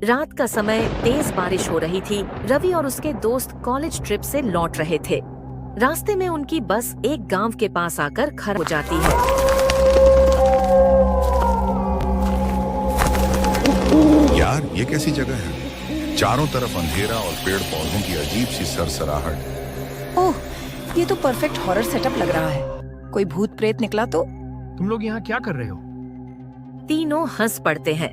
रात का समय, तेज बारिश हो रही थी। रवि और उसके दोस्त कॉलेज ट्रिप से लौट रहे थे। रास्ते में उनकी बस एक गांव के पास आकर खड़ी हो जाती है। यार, ये कैसी जगह है? चारों तरफ अंधेरा और पेड़ पौधों की अजीब सी सरसराहट। ओह, ये तो परफेक्ट हॉरर सेटअप लग रहा है। कोई भूत प्रेत निकला तो? तुम लोग यहाँ क्या कर रहे हो? तीनों हंस पड़ते हैं।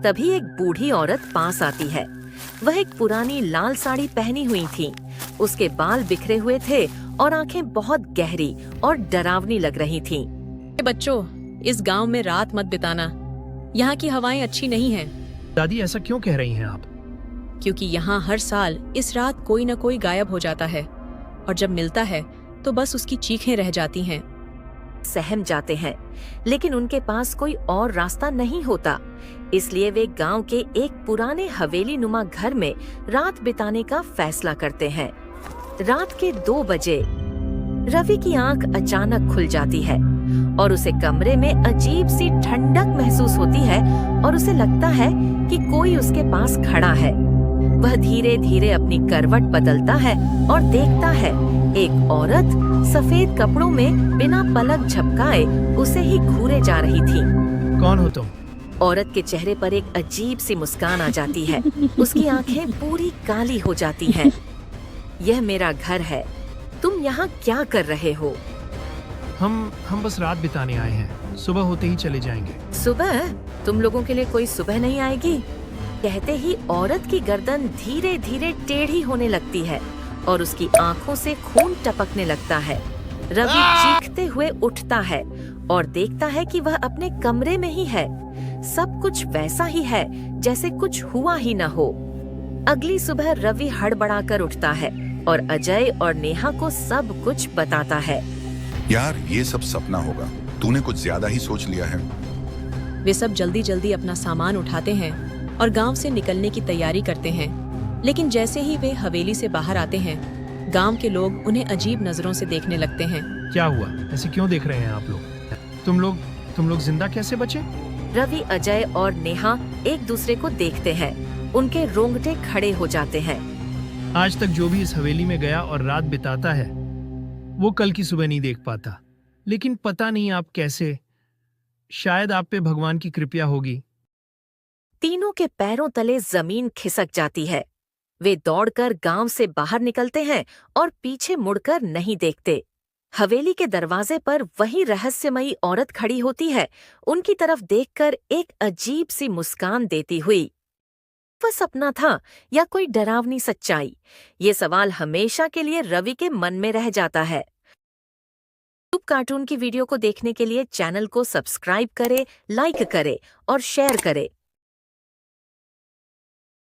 तभी एक बूढ़ी औरत पास आती है। वह एक पुरानी लाल साड़ी पहनी हुई थी। उसके बाल बिखरे हुए थे और आंखें बहुत गहरी और डरावनी लग रही थीं। बच्चों, इस गांव में रात मत बिताना। यहाँ की हवाएं अच्छी नहीं हैं। दादी, ऐसा क्यों कह रही हैं आप? क्योंकि यहाँ हर साल इस रात कोई न कोई गायब हो जाता है और जब मिलता है तो बस उसकी चीखें रह जाती हैं। सहम जाते हैं, लेकिन उनके पास कोई और रास्ता नहीं होता। इसलिए वे गांव के एक पुराने हवेली नुमा घर में रात बिताने का फैसला करते हैं। रात के 2 बजे रवि की आंख अचानक खुल जाती है और उसे कमरे में अजीब सी ठंडक महसूस होती है और उसे लगता है कि कोई उसके पास खड़ा है। वह धीरे धीरे अपनी करवट बदलता है और देखता है एक औरत सफेद कपड़ों में बिना पलक झपकाए उसे ही घूरे जा रही थी। कौन हो तुम? औरत के चेहरे पर एक अजीब सी मुस्कान आ जाती है। उसकी आंखें पूरी काली हो जाती हैं। यह मेरा घर है। तुम यहाँ क्या कर रहे हो? हम बस रात बिताने आए हैं। सुबह होते ही चले जाएंगे। सुबह? तुम लोगों के लिए कोई सुबह नहीं आएगी। कहते ही औरत की गर्दन धीरे धीरे टेढ़ी होने लगती है और उसकी आंखों से खून टपकने लगता है। रवि चीखते हुए उठता है और देखता है कि वह अपने कमरे में ही है। सब कुछ वैसा ही है जैसे कुछ हुआ ही न हो। अगली सुबह रवि हड़बड़ाकर उठता है और अजय और नेहा को सब कुछ बताता है। यार, ये सब सपना होगा। तूने कुछ ज्यादा ही सोच लिया है। वे सब जल्दी जल्दी अपना सामान उठाते हैं और गांव से निकलने की तैयारी करते हैं। लेकिन जैसे ही वे हवेली से बाहर आते हैं, गांव के लोग उन्हें अजीब नजरों से देखने लगते हैं। क्या हुआ? ऐसे क्यों देख रहे हैं आप लोग? तुम लोग जिंदा कैसे बचे? रवि, अजय और नेहा एक दूसरे को देखते हैं। उनके रोंगटे खड़े हो जाते हैं। आज तक जो भी इस हवेली में गया और रात बिताता है, वो कल की सुबह नहीं देख पाता। लेकिन पता नहीं आप कैसे। शायद आप पे भगवान की कृपा होगी। तीनों के पैरों तले जमीन खिसक जाती है। वे दौड़कर गांव से बाहर निकलते हैं और पीछे मुड़कर नहीं देखते। हवेली के दरवाजे पर वही रहस्यमयी औरत खड़ी होती है, उनकी तरफ देखकर एक अजीब सी मुस्कान देती हुई। वह सपना था या कोई डरावनी सच्चाई? ये सवाल हमेशा के लिए रवि के मन में रह जाता है। यूट्यूब कार्टून की वीडियो को देखने के लिए चैनल को सब्सक्राइब करें, लाइक करें और शेयर करें।